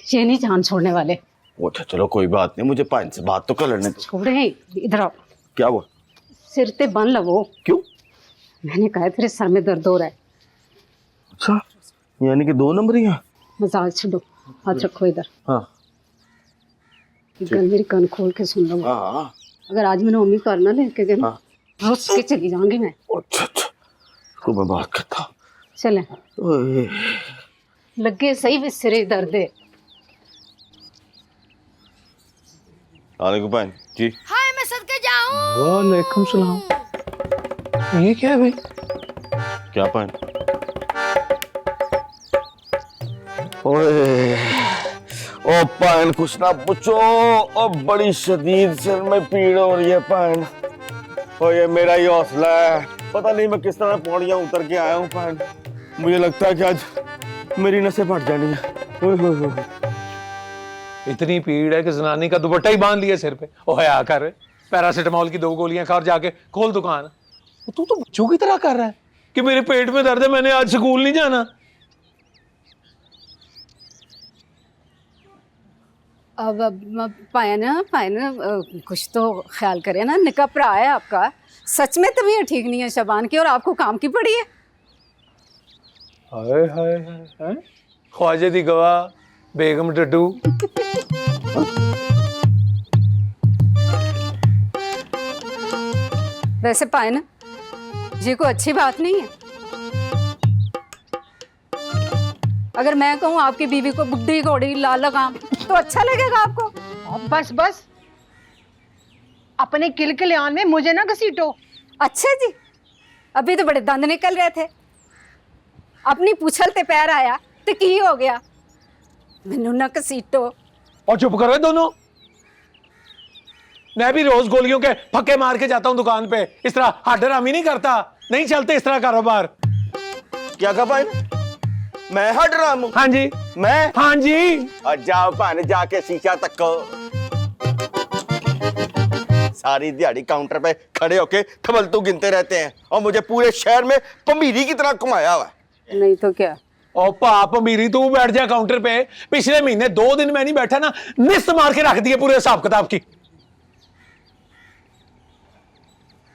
ये नहीं जान छोड़ने वाले। अच्छा चलो कोई बात नहीं, मुझे पाइन से बात तो कर लेने दो। छोड़े, इधर आओ। क्या हुआ? सिर ते बन लवो। क्यों? मैंने कहा तेरे सर में दर्द हो रहा है। अच्छा, यानी कि 2 नंबर ही। मजाक छोड़ो, हाथ रखो इधर। हाँ मेरी कान खोल के सुन लो। हाँ। अगर आज मैंने मम्मी को ना लेके गए हाँ। रोज के चली जाऊंगी मैं। अच्छा अच्छा, तो मैं बात करता हूँ। चले लगे सही भी सिरे दर्द है। वालेकुम पाइन जी। हाय मैं सदके जाऊं। वालेकुम सलाम। ये क्या है भाई? क्या पाइन? ओए ओ पाइन कुछ ना पूछो, ओ बड़ी शदीद सिर में पीड़ हो रही है पाइन। ओ ये मेरा ही हौसला है, पता नहीं मैं किस तरह पौड़ियां उतर के आया हूँ पाइन। मुझे लगता है कि आज मेरी नसें फट जानी है। इतनी पीड़ है कि जनानी का दुपट्टा ही बांध लिया सिर पे। ओ हया कर, पैरासिटामोल की 2 गोलियां खा और जाके खोल दुकान। तू तो बच्चों की तरह कर रहा है कि मेरे पेट में दर्द है, मैंने आज स्कूल नहीं जाना। अब पायन कुछ तो ख्याल करे ना, निका भरा है आपका। सच में तबीयत ठीक नहीं है शबान की और आपको काम की पड़ी है। हाय हाय हाय, ख्वाजे दी गवाह बेगम डड्डू। वैसे पायन ये कोई अच्छी बात नहीं है। अगर मैं कहूँ आपकी बीवी को बुड्ढी घोड़ी लाल लगाम तो अच्छा लगेगा आपको? बस बस, अपने किल कल्याण में मुझे ना घसीटो। अच्छा जी, अभी तो बड़े दंद निकल रहे थे, अपनी पूछलते पैर आया तो की हो गया? मैनू ना घसीटो। और चुप करो दोनों। मैं भी रोज गोलियों के फक्के मार के जाता हूं दुकान पे, इस तरह हड्डरामी नहीं करता। नहीं चलते इस तरह कारोबार। क्या कहा पाइन? मैं हट रहा हूँ? हाँ जी। मैं? हाँ जी। और जाओ पाइन, जाके शीशा तको। सारी दिहाड़ी काउंटर पे खड़े होके खबलतू गिनते रहते हैं और मुझे पूरे शहर में पमीरी की तरह घुमाया हुआ है। नहीं तो क्या। ओ पाप मेरी, तू बैठ जा काउंटर पे। पिछले महीने 2 दिन मैं नहीं बैठा ना, निस्त मार के रख दिए पूरे हिसाब किताब की।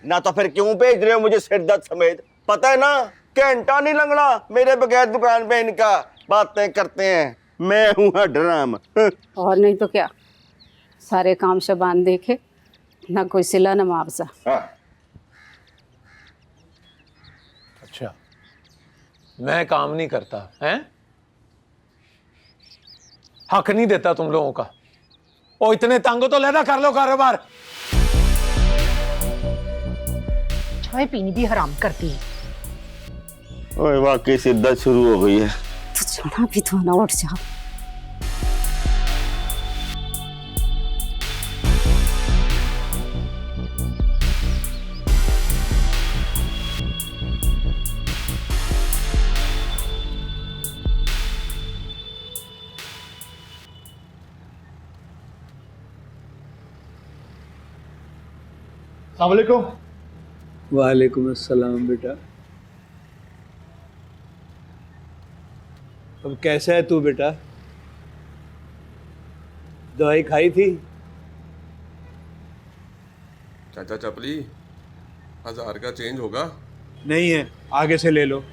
ना तो फिर क्यों भेज रहे हो मुझे सिर दर्द समेत? पता है ना, घंटा नहीं लगना मेरे बगैर दुकान पे इनका। बातें करते हैं, मैं हूं हड्डराम। और नहीं तो क्या, सारे काम शबान देखे, ना कोई सिला ना मुआवजा। अच्छा, मैं काम नहीं करता हैं? हक नहीं देता तुम लोगों का। ओ इतने तंग हो तो लहदा कर लो कारोबार। चाय पीनी भी हराम करती है। ओए वाकई सिर दर्द शुरू हो गई है। तो छोड़ा भी तो ना, उठ जाओ। अस्सलामुअलैकुम। वालेकुम अस्सलाम बेटा। अब कैसा है तू बेटा? दवाई खाई थी? चाचा चपली 1000 का चेंज होगा? नहीं है, आगे से ले लो।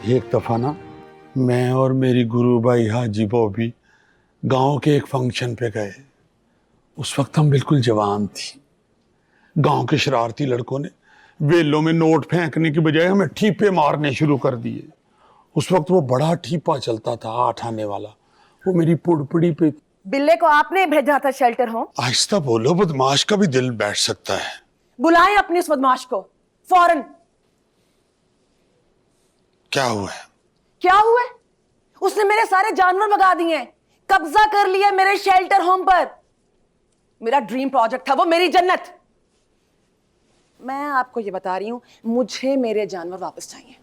एक दफ़ा ना मैं और मेरी गुरु भाई हाजी बॉबी गांव के एक फंक्शन पे गए। उस वक्त हम बिल्कुल जवान थी। गांव के शरारती लड़कों ने वेलों में नोट फेंकने की बजाय हमें ठीपे मारने शुरू कर दिए। उस वक्त वो बड़ा ठीपा चलता था 8 आने वाला, वो मेरी पुड़पुड़ी पे बिल्ले को आपने भेजा था शेल्टर होम। आहिस्ता बोलो, बदमाश का भी दिल बैठ सकता है। बुलाएं अपनी उस बदमाश को फौरन। क्या हुआ है? क्या हुआ है? उसने मेरे सारे जानवर भगा दिए हैं, कब्जा कर लिया मेरे शेल्टर होम पर। मेरा ड्रीम प्रोजेक्ट था वो, मेरी जन्नत। मैं आपको ये बता रही हूं, मुझे मेरे जानवर वापस चाहिए।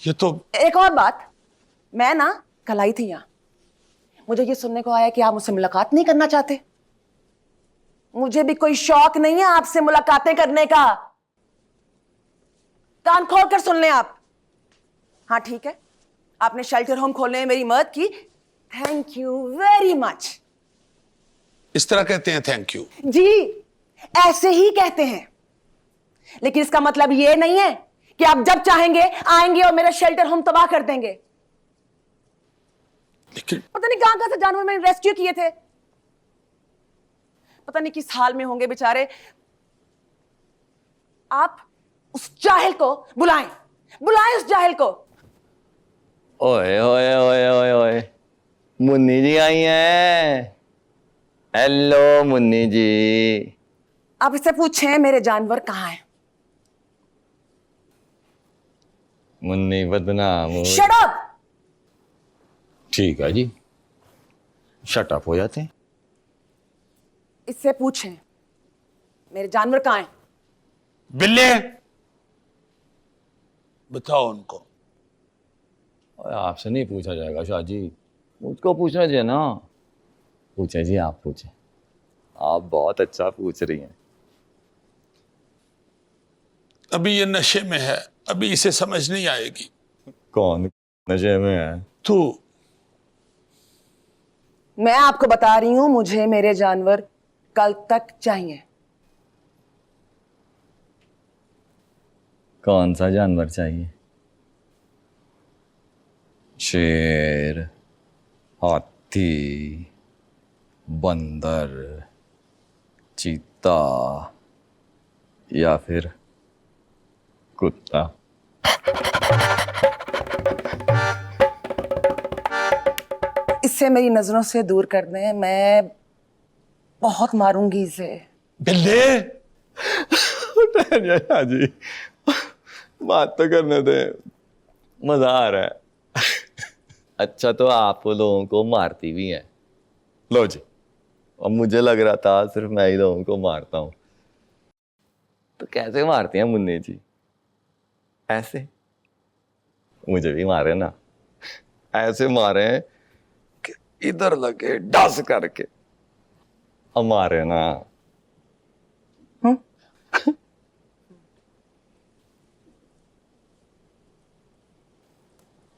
ये तो एक और बात, मैं ना कल आई थी यहां, मुझे ये सुनने को आया कि आप मुझसे मुलाकात नहीं करना चाहते। मुझे भी कोई शौक नहीं है आपसे मुलाकातें करने का। कान खोल कर सुन लें आप। हाँ ठीक है, आपने शेल्टर होम खोलने में मेरी मदद की, थैंक यू वेरी मच। इस तरह कहते हैं थैंक यू? जी ऐसे ही कहते हैं, लेकिन इसका मतलब यह नहीं है कि आप जब चाहेंगे आएंगे और मेरा शेल्टर होम तबाह कर देंगे। लेकिन पता नहीं कहां से जानवर मैंने रेस्क्यू किए थे, पता नहीं किस हाल में होंगे बेचारे। आप उस जाहिल को बुलाएं, बुलाएं उस जाहिल को। ओए ओए ओए ओए ओए, मुन्नी जी आई हैं। हेलो मुन्नी जी। आप इससे पूछें मेरे जानवर कहां हैं। मुन्नी बदनाम हो। Shut up. ठीक है जी, शट अप हो जाते हैं। इससे पूछें मेरे जानवर कहां हैं। बिल्ले, बताओ उनको। आपसे नहीं पूछा जाएगा शाह जी, मुझको पूछना चाहिए ना। पूछे जी, आप पूछे। आप बहुत अच्छा पूछ रही हैं। अभी ये नशे में है, अभी इसे समझ नहीं आएगी। कौन नशे में है? तू। मैं आपको बता रही हूं, मुझे मेरे जानवर कल तक चाहिए। कौन सा जानवर चाहिए? शेर, हाथी, बंदर, चीता या फिर कुत्ता? इससे मेरी नजरों से दूर कर दें, मैं बहुत मारूंगी इसे। बिल्ले, शाह जी, बात तो करने दे, मजा आ रहा है। अच्छा तो आप लोगों को मारती भी हैं? लो जी, अब मुझे लग रहा था सिर्फ मैं ही लोगों को मारता हूं। तो कैसे मारती हैं मुन्नी जी? ऐसे? मुझे भी मारे ना, ऐसे मारे कि इधर लगे डस करके। अब मारे ना।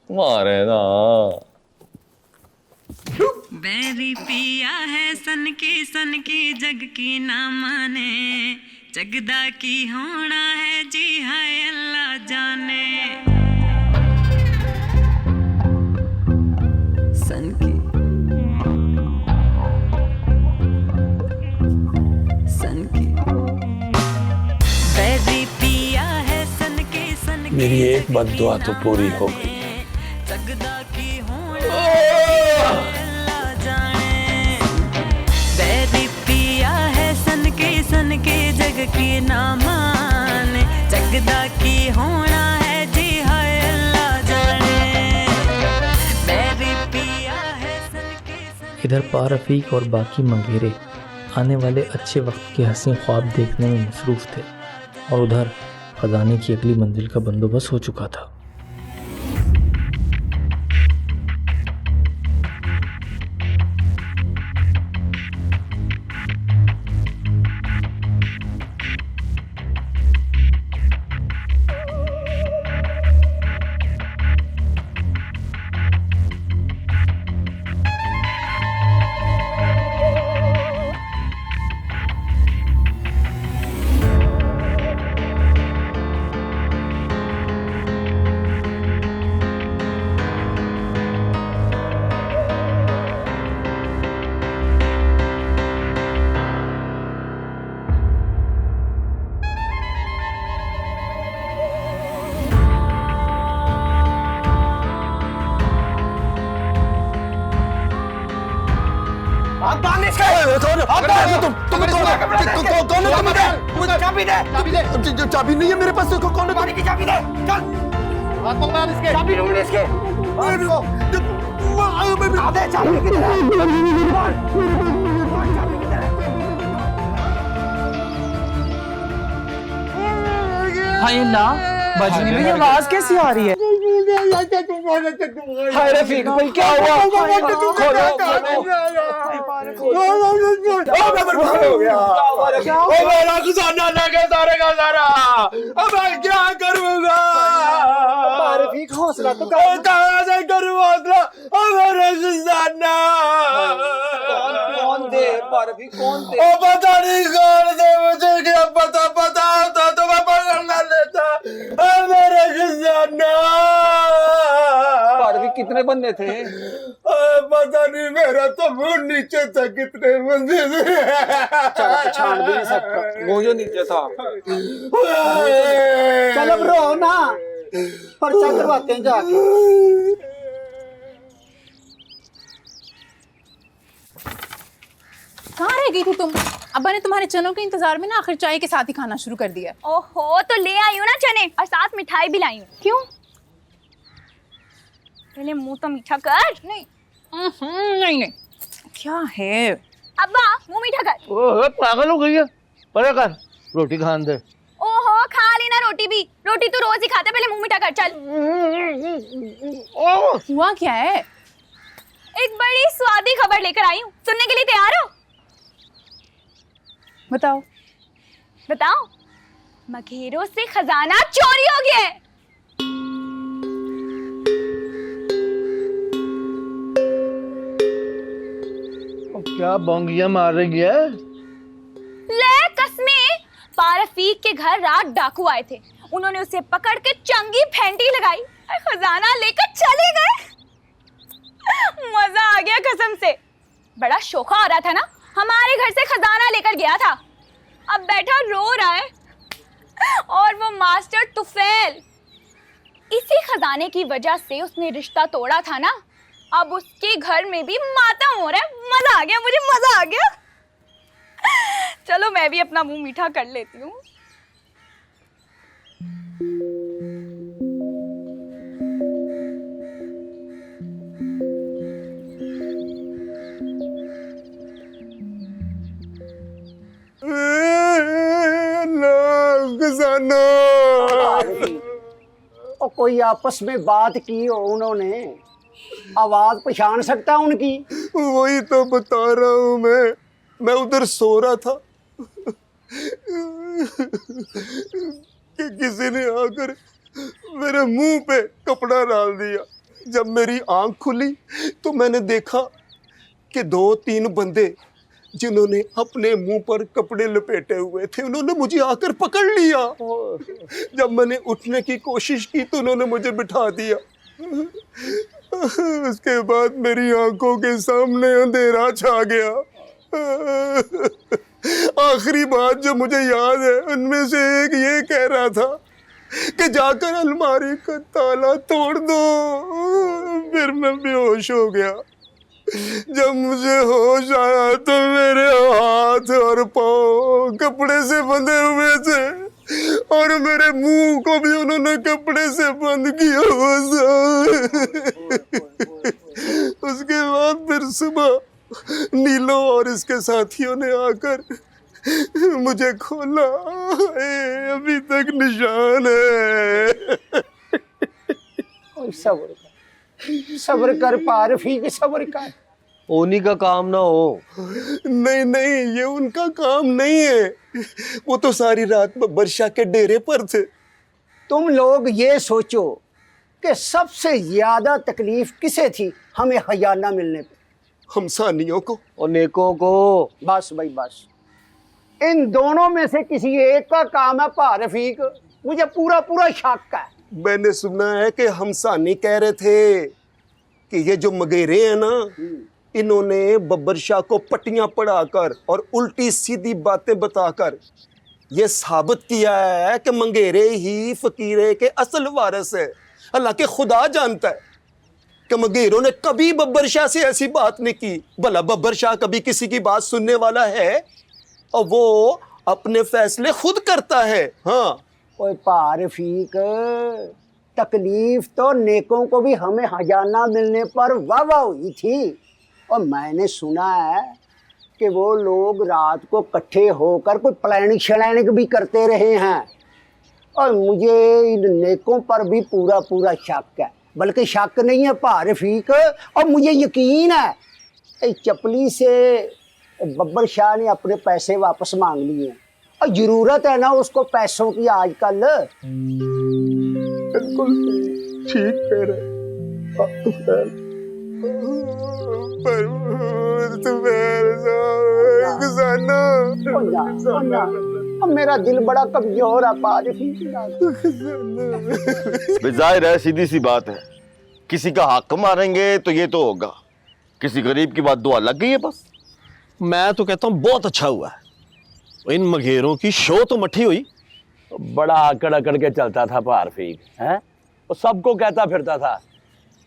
मारे ना। बैरी पिया है सन की जग की ना माने, जगदा की होना है जी हाय अल्लाह जाने। सन की बैरी पिया है सन की मेरी एक बद्दुआ तो पूरी हो गई। जगदा की होना अल्लाह जाने। बैरी पिया है सन के जग की ना माने, जगदा की होना है जी हाय अल्लाह जाने। बैरी पिया है सन के। इधर पा रफीक और बाकी मंगेरे आने वाले अच्छे वक्त के हसीन ख्वाब देखने में मसरूफ़ थे और उधर खजाने की अगली मंजिल का बंदोबस्त हो चुका था। चाबी नहीं है मेरे पास, कौन गाड़ी की चाबी दे, चल चाबी ढूंढ इसके, चाबी किधर है? हाय अल्लाह, बजने में ये आवाज कैसी आ रही है? हाय रफीक भाई, क्या हुआ? मेरा खजाना लेके सारे का सारा, अब मैं क्या करूँगा? रफीक हौसला तो कहाँ से करूँ हौसला? अब मेरा खजाना कौन दे? रफीक कौन दे? ओ पता नहीं कौन दे, मुझे क्या पता होता तो मैं पकड़ ना लेता। अब मेरा खजाना रफीक कितने बंदे थे? पता नहीं, मेरा तो मुंह नीचे था, कितने बंदे थे छान भी नहीं सकता, वो जो नीचे था। चल अब रो ना, पर्चा करवाते हैं जाके। कहाँ रह गई थी तुम? अब्बा ने तुम्हारे चनों के इंतजार में ना आखिर चाय के साथ ही खाना शुरू कर दिया। ओहो, तो ले आई हूँ ना चने और साथ मिठाई भी लाई हूँ। क्यों? पहले मुंह तो मीठा कर। नहीं नहीं, क्या है? अब्बा मुंह मीठा कर। ओह पागल हो गई है, परे कर, रोटी खान दे। ओहो, खा लेना रोटी भी, रोटी तो रोज ही खाते, पहले मुंह मीठा कर चल। हुआ क्या है? एक बड़ी स्वादी खबर लेकर आई हूँ, सुनने के लिए तैयार हो? बताओ। बताओ, मघेरों से खजाना चोरी हो गया है। क्या बोंगिया मार रही है? ले कसमे, पारफीक के घर रात डाकू आए थे, उन्होंने उसे पकड़ के चंगी फेंटी लगाई और खजाना लेकर चले गए। मजा आ गया कसम से, बड़ा शोखा आ रहा था ना, हमारे घर से खजाना लेकर गया था, अब बैठा रो रहा है। और वो मास्टर तुफैल, इसी खजाने की वजह से उसने रिश्ता तोड़ा था ना, अब उसके घर में भी मातम हो रहा है। मजा आ गया, मुझे मजा आ गया। चलो मैं भी अपना मुंह मीठा कर लेती हूँ। और कोई आपस में बात की हो उन्होंने, आवाज पहचान सकता उनकी? वही तो बता रहा हूँ मैं उधर सो रहा था कि किसी ने आकर मेरे मुंह पे कपड़ा डाल दिया। जब मेरी आंख खुली तो मैंने देखा कि 2-3 बंदे जिन्होंने अपने मुंह पर कपड़े लपेटे हुए थे, उन्होंने मुझे आकर पकड़ लिया। जब मैंने उठने की कोशिश की तो उन्होंने मुझे बिठा दिया। उसके बाद मेरी आंखों के सामने अंधेरा छा गया। आखिरी बात जो मुझे याद है उनमें से एक ये कह रहा था कि जाकर अलमारी का ताला तोड़ दो। फिर मैं बेहोश हो गया। जब मुझे होश आया तो मेरे हाथ और पाँव कपड़े से बंधे हुए थे और मेरे मुंह को भी उन्होंने कपड़े से बंद किया हुआ था। उसके बाद फिर सुबह नीलो और इसके साथियों ने आकर मुझे खोला। अभी तक निशान है। सब्र कर पारफी के, सब्र कर। उन्हीं का काम ना हो। नहीं, ये उनका काम नहीं है, वो तो सारी रात वर्षा के डेरे पर थे। तुम लोग ये सोचो कि सबसे ज्यादा तकलीफ किसे थी हमें खजाना मिलने पे? हमसानियों को और नेकों को। बस भाई बस, इन दोनों में से किसी एक का काम है पारफीक। मुझे पूरा पूरा शक है। मैंने सुना है कि हमसानी कह रहे थे कि ये जो मगेरे हैं ना, इन्होंने बब्बर शाह को पट्टियां पढ़ाकर और उल्टी सीधी बातें बताकर ये साबित किया है कि मंगेरे ही फकीरे के असल वारिस है। हालांकि खुदा जानता है कि मगेरों ने कभी बब्बर शाह से ऐसी बात नहीं की। भला बब्बर शाह कभी किसी की बात सुनने वाला है? और वो अपने फैसले खुद करता है। हाँ ओए पा रफीक, तकलीफ तो नेकों को भी हमें खजाना मिलने पर वाह वाह हुई थी। और मैंने सुना है कि वो लोग रात को इकट्ठे होकर कोई प्लानिंग शलैनिंग भी करते रहे हैं। और मुझे इन नेकों पर भी पूरा पूरा शक है, बल्कि शक नहीं है पा रफीक, और मुझे यकीन है इस चपली से बब्बर शाह ने अपने पैसे वापस मांग लिए। और जरूरत है ना उसको पैसों की आजकल। बिल्कुल ठीक कह रहे। मेरा दिल बड़ा कमजोर है पा रफीक। जाहिर है, सीधी सी बात है, किसी का हक मारेंगे तो ये तो होगा। किसी गरीब की बात दुआ लग गई है बस। मैं तो कहता हूँ बहुत अच्छा हुआ है। इन मगेरों की शो तो मठी हुई। बड़ा अकड़ अकड़ के चलता था पार फीक है, वो सबको कहता फिरता था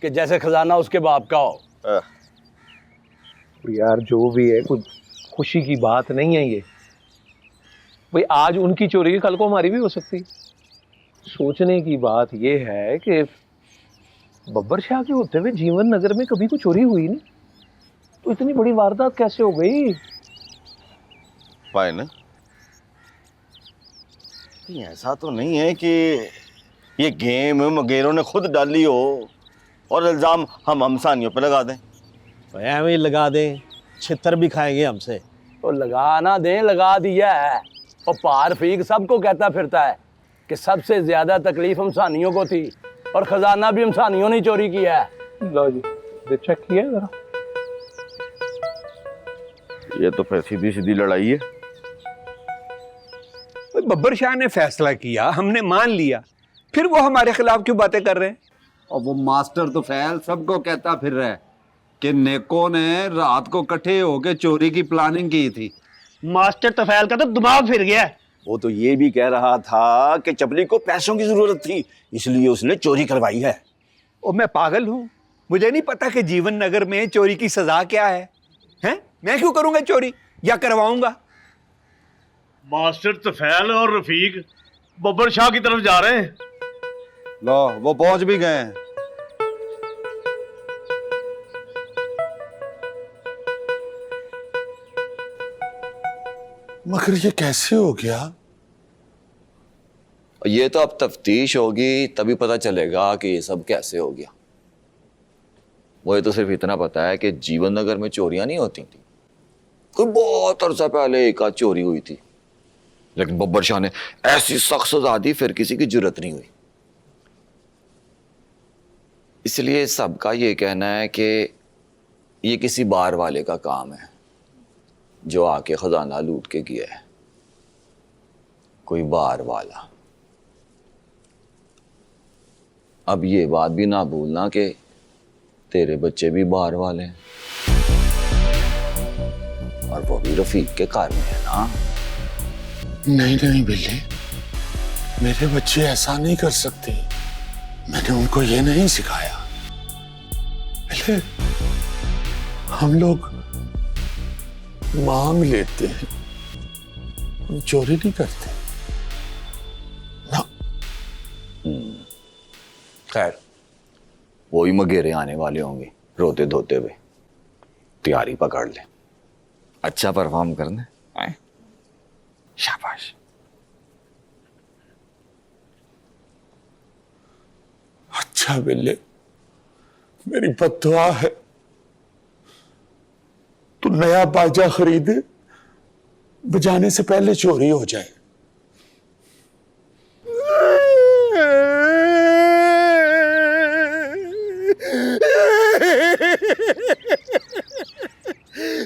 कि जैसे खजाना उसके बाप का हो। यार जो भी है, कुछ खुशी की बात नहीं है ये भाई। आज उनकी चोरी, कल को हमारी भी हो सकती। सोचने की बात ये है कि बब्बर शाह के होते हुए जीवन नगर में कभी कोई चोरी हुई नहीं, तो इतनी बड़ी वारदात कैसे हो गई? पाए ना, ऐसा तो नहीं है कि ये गेम मगेरों ने खुद डाली हो और इल्जाम हम हमसानियों पे लगा दें। ऐਵੇਂ ही लगा दें, छितर भी खाएंगे हमसे। तो लगा ना दें, लगा दिया है। और पार फीक सबको कहता फिरता है कि सबसे ज्यादा तकलीफ हमसानियों को थी, और खजाना भी हमसानियों ने चोरी किया है। लो जी, चेक किया जरा। ये तो फिर सीधी सीधी लड़ाई है। बब्बर शाह ने फैसला किया, हमने मान लिया, फिर वो हमारे खिलाफ क्यों बातें कर रहे हैं? और वो मास्टर तो फैल सबको कहता फिर रहा है कि नेको ने रात को इकट्ठे होके चोरी की प्लानिंग की थी। मास्टर तफैल का तो दिमाग फिर गया। वो तो ये भी कह रहा था कि चपली को पैसों की जरूरत थी, इसलिए उसने चोरी करवाई है। और मैं पागल हूँ? मुझे नहीं पता कि जीवन नगर में चोरी की सजा क्या है? हैं? मैं क्यों करूंगा चोरी या करवाऊंगा? मास्टर तफैल और रफीक बब्बर शाह की तरफ जा रहे हैं। लो वो पहुंच भी गए हैं। मगर ये कैसे हो गया? ये तो अब तफ्तीश होगी तभी पता चलेगा कि ये सब कैसे हो गया। मुझे तो सिर्फ इतना पता है कि जीवन नगर में चोरियां नहीं होती थी। कोई बहुत अरसा पहले एक आध चोरी हुई थी, लेकिन बब्बर शाह ने ऐसी सख्त सजा दी फिर किसी की जरूरत नहीं हुई। इसलिए सबका ये कहना है कि ये किसी बार वाले का काम है जो आके खजाना लूट के गया है। कोई बार वाला। अब ये बात भी ना भूलना कि तेरे बच्चे भी बार वाले हैं, और वो भी रफीक के कार में है ना। नहीं नहीं बिल्ली, मेरे बच्चे ऐसा नहीं कर सकते। मैंने उनको ये नहीं सिखाया। पहले हम लोग मांग लेते हैं, हम चोरी नहीं करते ना। खैर, वो ही मगेरे आने वाले होंगे रोते धोते हुए। तैयारी पकड़ ले, अच्छा परफॉर्म करना। शाबाश। अच्छा बिल्ले, मेरी बद्दुआ है, तू नया बाजा खरीदे, बजाने से पहले चोरी हो जाए।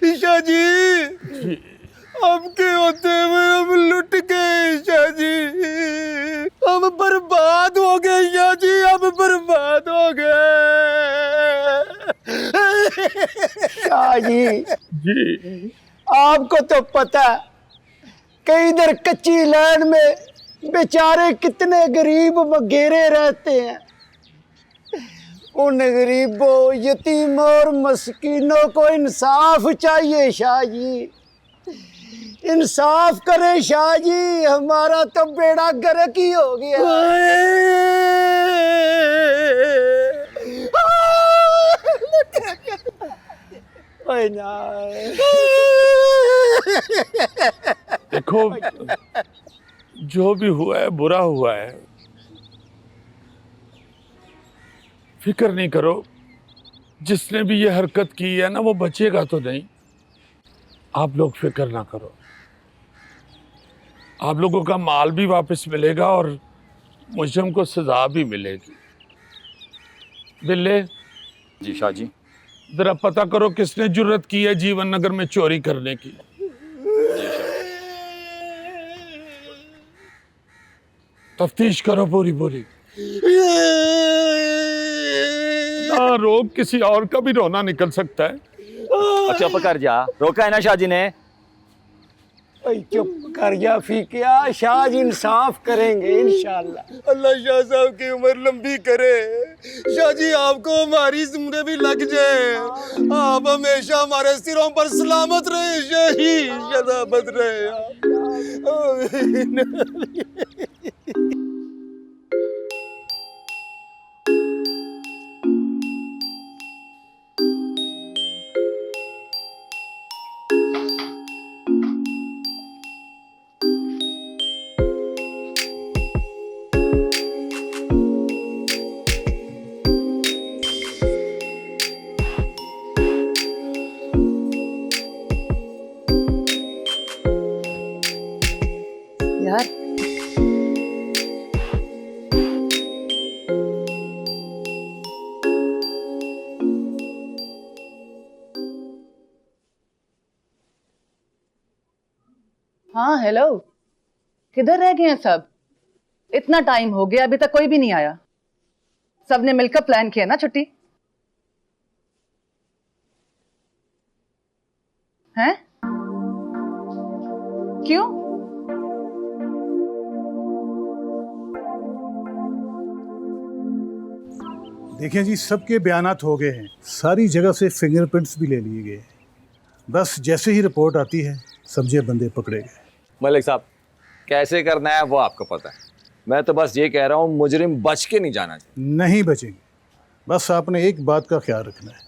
ईशा जी, आपके होते हुए हम लुट गए ईशा जी। हम बर्बाद हो गए ईशा जी, हम बर्बाद हो गए। शाह जी, आपको तो पता है कि इधर कच्ची लैंड में बेचारे कितने गरीब मगेरे रहते हैं। उन गरीबों, यतीमों और मस्कीनों को इंसाफ चाहिए शाह जी। इंसाफ करें शाह जी, हमारा तो बेड़ा गर्क ही हो गया। देखो, जो भी हुआ है बुरा हुआ है, फिक्र नहीं करो। जिसने भी ये हरकत की है ना, वो बचेगा तो नहीं। आप लोग फिक्र ना करो, आप लोगों का माल भी वापस मिलेगा और मुजरिम को सजा भी मिलेगी। बिल्ले जी शाह जी। जरा पता करो किसने जुर्रत की है जीवन नगर में चोरी करने की। तफ्तीश करो पूरी पूरी। ना रोक, किसी और का भी रोना निकल सकता है। चुप कर जा, रोका है ना शाह जी ने। चुप कर जा फीकिया, शाह जी इंसाफ करेंगे इंशाल्लाह। अल्लाह शाह साहब की उम्र लंबी करे। शाह जी आपको हमारी उम्रें भी लग जाए, आप हमेशा हमारे सिरों पर सलामत रहे, शाही शदाबत रहे। यार हाँ हेलो, किधर रह गए हैं सब? इतना टाइम हो गया अभी तक कोई भी नहीं आया। सबने मिलकर प्लान किया ना छुट्टी? हैं? क्यों? देखें जी, सबके बयानात हो गए हैं, सारी जगह से फिंगरप्रिंट्स भी ले लिए गए। बस जैसे ही रिपोर्ट आती है समझे बंदे पकड़े गए। मलिक साहब, कैसे करना है वो आपको पता है। मैं तो बस ये कह रहा हूँ मुजरिम बच के नहीं जाना चाहिए। नहीं बचेंगे, बस आपने एक बात का ख्याल रखना है,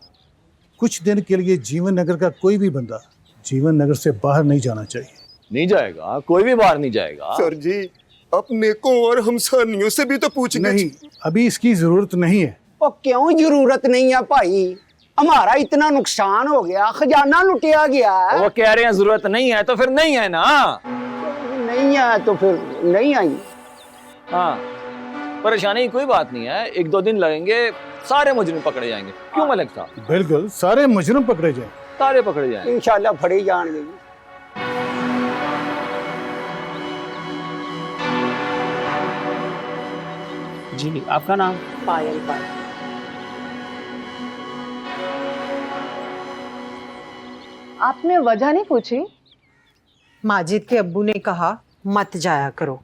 कुछ दिन के लिए जीवन नगर का कोई भी बंदा जीवन नगर से बाहर नहीं जाना चाहिए। नहीं जाएगा, कोई भी बाहर नहीं जाएगा। सर जी, अपने को और हमसानियों से भी तो पूछना नहीं, अभी इसकी जरूरत नहीं है। और क्यों जरूरत नहीं है भाई? हमारा इतना नुकसान हो गया, खजाना लुटिया गया है। वो कह रहे हैं जरूरत नहीं है तो फिर नहीं है ना। नहीं है तो फिर नहीं आई। हाँ, परेशानी की कोई बात नहीं है, 1-2 दिन लगेंगे, सारे मुजरिम पकड़े जाएंगे। क्यों मलिक साहब? बिल्कुल, सारे मुजरिम पकड़े जाए, सारे पकड़े जाएंगे इंशाल्लाह, फड़े जाएंगे। जी, आपका नाम? पायल। पायल आपने वजह नहीं पूछी? माजिद के अब्बू ने कहा मत जाया करो।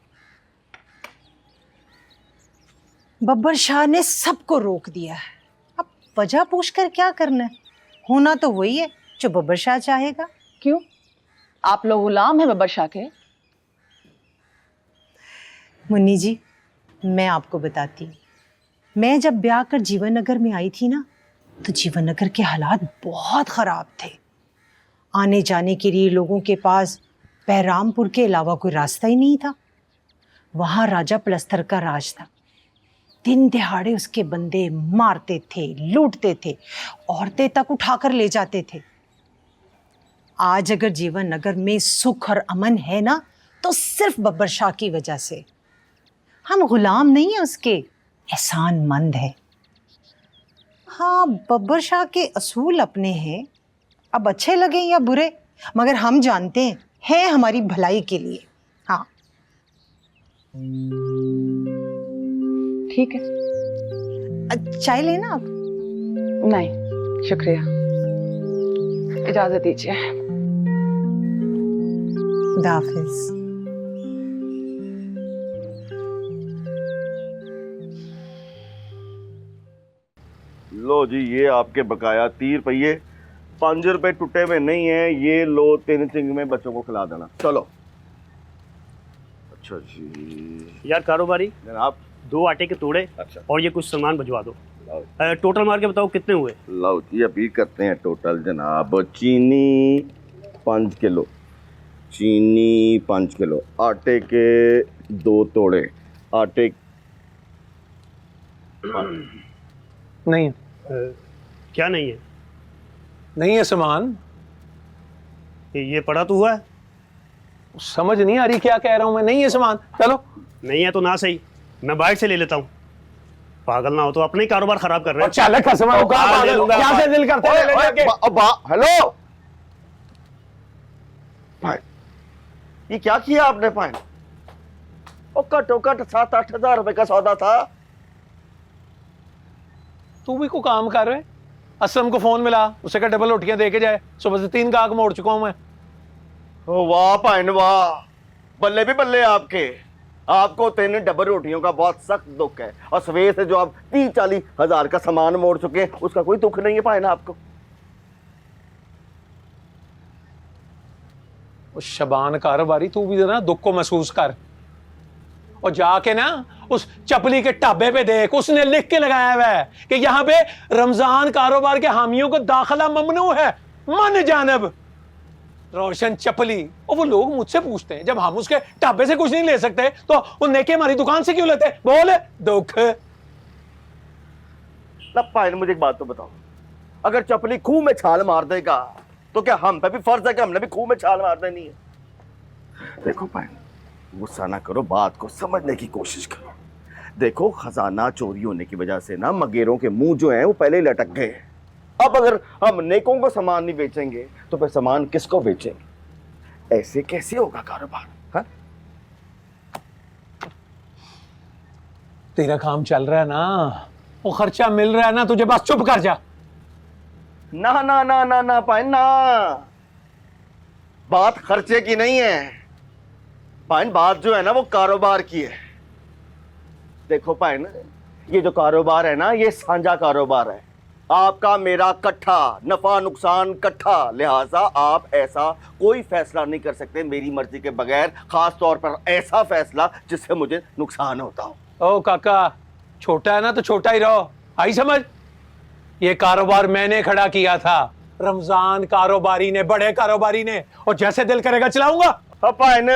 बब्बर शाह ने सबको रोक दिया है, अब वजह पूछकर क्या करना है? होना तो वही है जो बब्बर शाह चाहेगा। क्यों, आप लोग गुलाम हैं बब्बर शाह के? मुन्नी जी, मैं आपको बताती हूँ, मैं जब ब्याह कर जीवन नगर में आई थी ना, तो जीवन नगर के हालात बहुत ख़राब थे। आने जाने के लिए लोगों के पास बहरामपुर के अलावा कोई रास्ता ही नहीं था। वहाँ राजा पलस्तर का राज था, दिन दिहाड़े उसके बंदे मारते थे, लूटते थे, औरतें तक उठाकर ले जाते थे। आज अगर जीवन नगर में सुख और अमन है ना, तो सिर्फ बब्बर शाह की वजह से। हम गुलाम नहीं हैं उसके, एहसानमंद है। हाँ, बब्बर शाह के असूल अपने हैं, अब अच्छे लगे या बुरे, मगर हम जानते हैं हमारी भलाई के लिए। हाँ ठीक है। चाय लेना आप? नहीं शुक्रिया, इजाजत दीजिए। खुदा हाफिज। लो जी, ये आपके बकाया 30 रुपये, 5 रुपए टूटे हुए नहीं है, ये लो 3 चिंग में बच्चों को खिला देना। चलो। अच्छा जी यार कारोबारी जनाब, 2 आटे के तोड़े अच्छा, और ये कुछ सामान भिजवा दो। टोटल मार के बताओ कितने हुए। लो जी अभी करते हैं टोटल जनाब। चीनी 5 किलो, चीनी 5 किलो, आटे के 2 तोड़े, आटे नहीं क्या नहीं है? नहीं है सामान। ये पड़ा तो हुआ है। समझ नहीं आ रही क्या कह रहा हूं मैं। नहीं है सामान। चलो। नहीं है तो ना सही, मैं बाइक से ले लेता हूँ। पागल ना हो तो अपने ही कारोबार खराब कर रहे हैं। चालक का सामान क्या से दिल करते हैं लेने के? हेलो भाई, ये क्या किया आपने भाई? घटो घट 7-8 हजार रुपए का सौदा था। तू भी को काम कर रहे। असलम को फोन मिला, उसे का डबल रोटियां दे के जाए। सुबह से 3 गाहक मोड़ चुका हूं मैं। वाह भाई वाह, बल्ले भी बल्ले आपके। आपको 3 डबल रोटियों का बहुत सख्त दुख है, और सवेर से जो आप 30-40 हजार का सामान मोड़ चुके हैं उसका कोई दुख नहीं है भाई ना आपको। शबान कारोबारी, तू भी ना दुख को महसूस कर और जाके ना उस चपली के ढाबे पे देख, उसने लिख के लगाया हुआ है कि यहाँ पे रमजान कारोबार के हामियों को दाखिला ममनू है, मन जानब। रोशन चपली। और वो लोग मुझसे पूछते हैं जब हम उसके ढाबे से कुछ नहीं ले सकते तो वो नेके हमारी दुकान से क्यों लेते? बोल दुख। मुझे एक बात तो बताओ, अगर चपली खूह में छाल मार देगा तो क्या हम पे भी फर्ज है कि हमने भी खूह में छाल मार देनी है? देखो भाई, गुस्सा ना करो, बात को समझने की कोशिश करो। देखो, खजाना चोरी होने की वजह से ना मगेरों के मुंह जो हैं वो पहले ही लटक गए। अब अगर हम नेकों को सामान नहीं बेचेंगे तो फिर सामान किसको बेचेंगे? ऐसे कैसे होगा कारोबार? हाँ? तेरा काम चल रहा है ना, वो खर्चा मिल रहा है ना तुझे, बस चुप कर जा। ना ना ना ना ना पाइन ना, बात खर्चे की नहीं है पाइन, बात जो है ना वो कारोबार की है। देखो पाइन, ये जो कारोबार है ना ये साझा कारोबार है, आपका मेरा कट्ठा, नफा नुकसान कट्ठा, लिहाजा आप ऐसा कोई फैसला नहीं कर सकते मेरी मर्जी के बगैर, खास तौर पर ऐसा फैसला जिससे मुझे नुकसान होता हो। ओ काका, छोटा है ना तो छोटा ही रहो, आई समझ। ये कारोबार मैंने खड़ा किया था, रमजान कारोबारी ने, बड़े कारोबारी ने, और जैसे दिल करेगा चलाऊंगा। पाइन,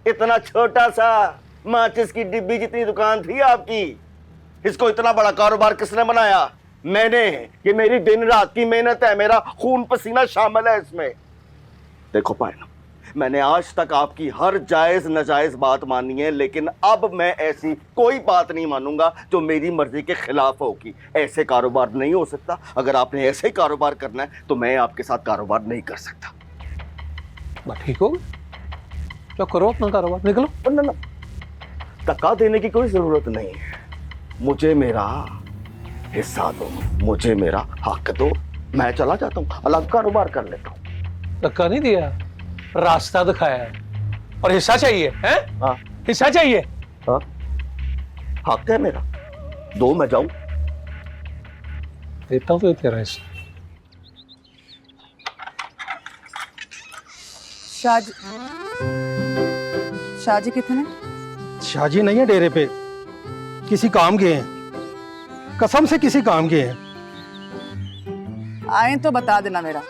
इतना छोटा सा माचिस की डिब्बी जितनी दुकान थी आपकी, इसको इतना बड़ा कारोबार किसने बनाया? मैंने। ये मेरी दिन रात की मेहनत है, मेरा खून पसीना शामिल है इसमें। देखो पाइन, मैंने आज तक आपकी हर जायज नजायज बात मानी है, लेकिन अब मैं ऐसी कोई बात नहीं मानूंगा जो मेरी मर्जी के खिलाफ होगी। ऐसे कारोबार नहीं हो सकता। अगर आपने ऐसे ही कारोबार करना है तो मैं आपके साथ कारोबार नहीं कर सकता। बस ठीक हो, तो करो अपना कारोबार, निकलो। ना, धक्का देने की कोई जरूरत नहीं है। मुझे मेरा हिस्सा दो, मुझे मेरा हक दो, मैं चला जाता हूँ, अलग कारोबार कर लेता हूँ। धक्का नहीं दिया, रास्ता दिखाया है। और हिस्सा चाहिए है? हाँ, हिस्सा चाहिए। हाँ, हक है मेरा, दो मैं जाऊं। देता हूँ तो तेरा हिस्सा। शाहजी कितने? शाहजी नहीं है डेरे पे, किसी काम के हैं, कसम से किसी काम के हैं। आए तो बता देना मेरा।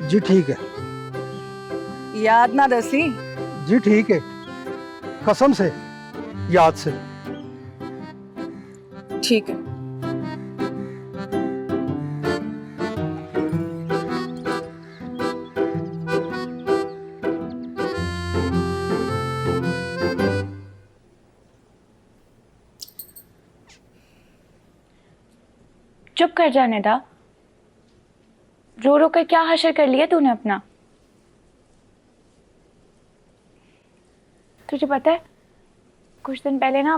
जी ठीक है। याद ना दसी? जी ठीक है, कसम से, याद से। ठीक है। चुप कर जाने दा, रो रो कर क्या हासिल कर लिया तूने अपना? तुझे पता है, कुछ दिन पहले ना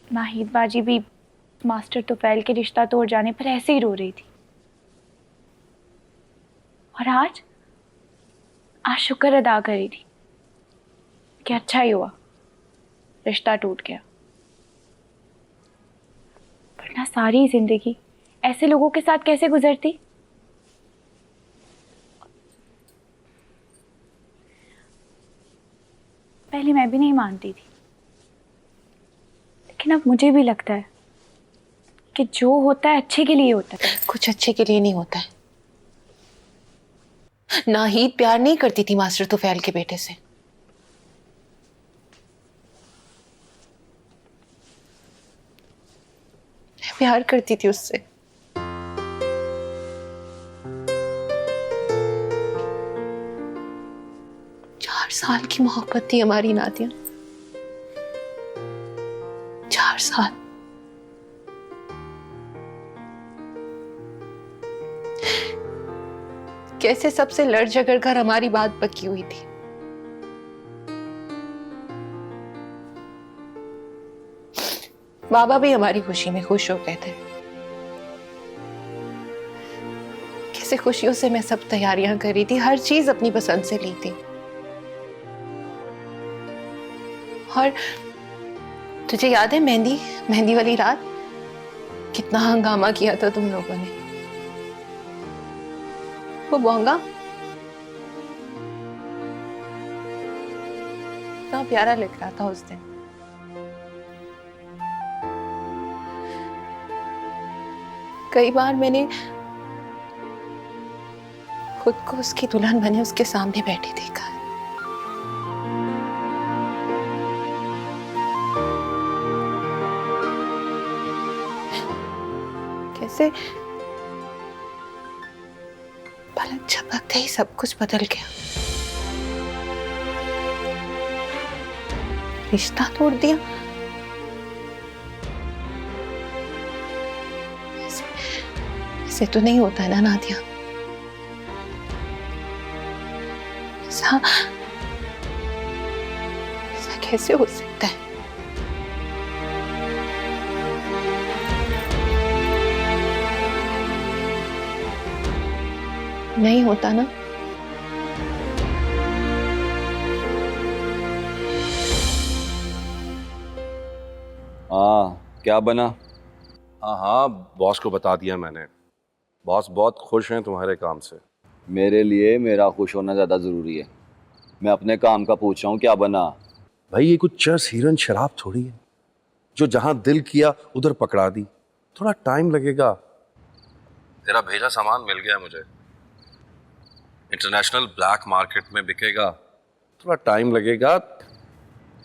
नाहिद बाजी भी मास्टर तुफैल के रिश्ता तोड़ जाने पर ऐसे ही रो रही थी। और आज शुक्र अदा कर रही थी कि अच्छा ही हुआ, रिश्ता टूट गया, वरना सारी जिंदगी ऐसे लोगों के साथ कैसे गुजरती? पहले मैं भी नहीं मानती थी, लेकिन अब मुझे भी लगता है कि जो होता है अच्छे के लिए होता है। कुछ अच्छे के लिए नहीं होता है। नाहीद प्यार नहीं करती थी मास्टर तुफैल के बेटे से। मैं प्यार करती थी उससे। चार साल की मोहब्बत थी हमारी नादिया, 4 साल। कैसे सबसे लड़ झगड़ कर हमारी बात पक्की हुई थी। बाबा भी हमारी खुशी में खुश हो गए थे। कैसे खुशियों से मैं सब तैयारियां कर रही थी, हर चीज अपनी पसंद से ली थी। और तुझे याद है मेहंदी वाली रात कितना हंगामा किया था तुम लोगों ने। वो बोंगा इतना प्यारा लग रहा था उस दिन। कई बार मैंने खुद को उसकी दुल्हन बने उसके सामने बैठी देखा। कैसे पलक झपकते ही सब कुछ बदल गया। रिश्ता तोड़ दिया। ऐसे तो नहीं होता है ना नादिया। ऐसा कैसे हो सकता है? नहीं होता ना। हाँ, क्या बना? हाँ हाँ, बॉस को बता दिया मैंने। बॉस बहुत खुश हैं तुम्हारे काम से। मेरे लिए मेरा खुश होना ज़्यादा ज़रूरी है। मैं अपने काम का पूछ रहा हूँ, क्या बना? भाई ये कुछ चर्स हिरन शराब थोड़ी है जो जहां दिल किया उधर पकड़ा दी। थोड़ा टाइम लगेगा। तेरा भेजा सामान मिल गया मुझे, इंटरनेशनल ब्लैक मार्केट में बिकेगा। थोड़ा टाइम लगेगा।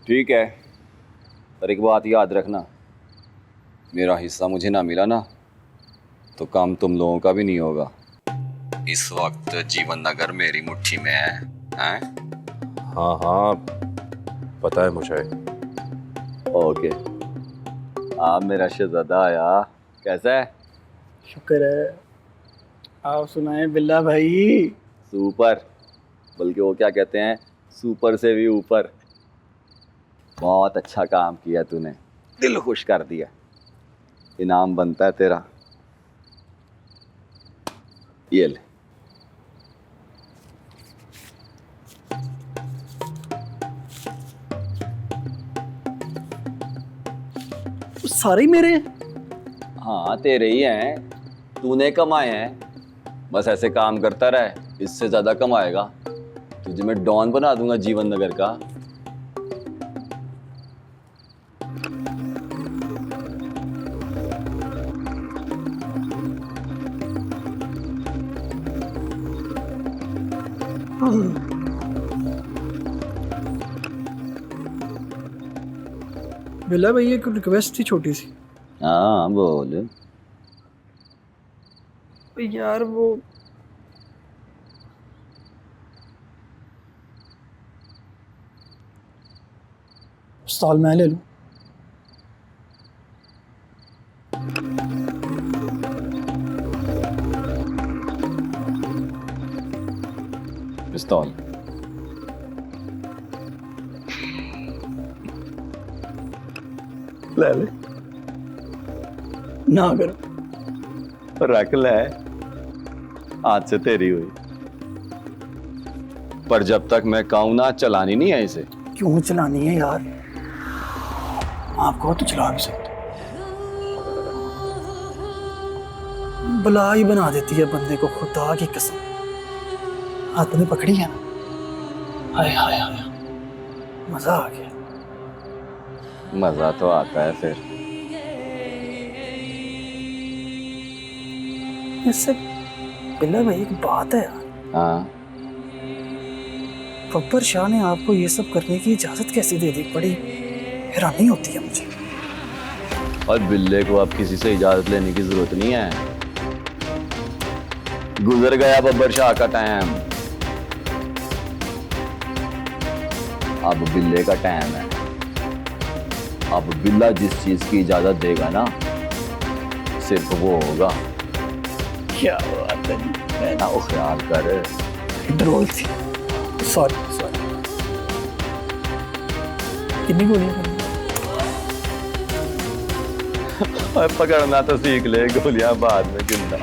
ठीक है, पर एक बात याद रखना, मेरा हिस्सा मुझे ना मिला ना तो काम तुम लोगों का भी नहीं होगा। इस वक्त जीवन नगर मेरी मुट्ठी में है, हैं? हाँ हाँ पता है मुझे। ओके, आप मेरा शहजादा आया। कैसा है? शुक्र है। आप सुनाए बिल्ला भाई? सुपर, बल्कि वो क्या कहते हैं, सुपर से भी ऊपर। बहुत अच्छा काम किया तूने, दिल खुश कर दिया। इनाम बनता है तेरा, ये ले। सारे ही मेरे? हाँ तेरे ही हैं, तूने कमाए हैं। बस ऐसे काम करता रहे, इससे ज्यादा कमाएगा। तुझे मैं डॉन बना दूंगा जीवन नगर का। बिल्ला भाई एक रिक्वेस्ट थी छोटी सी। हाँ बोल। यार वो पिस्तौल मैं ले लूं? पिस्तौल ले ले। ना करो। रख ले, आज से तेरी हुई। पर जब तक मैं कहूं ना, चलानी नहीं है इसे। क्यों चलानी है यार? आपको तो चला भी सकते। बला ही बना देती है बंदे को, खुदा की कसम। हाथ में पकड़ी है ना, हाय हाय हाय, मजा आ गया। मजा तो आता है फिर। इससे बिल्ला भाई एक बात है यार। हाँ, बब्बर शाह ने आपको ये सब करने की इजाजत कैसे दे दी? बड़ी हैरानी होती है मुझे। और बिल्ले को अब किसी से इजाजत लेने की जरूरत नहीं है, गुजर गया बब्बर शाह का टाइम, अब बिल्ले का टाइम है। अब बिल्ला जिस चीज की इजाजत देगा ना, सिर्फ वो होगा। क्या बात है, मैं ना वो ख्याल कर। ड्रोल थी, सॉरी सॉरी। कितनी गोलियां करनी? पकड़ना तो सीख ले, गोलियां बाद में जिंदा।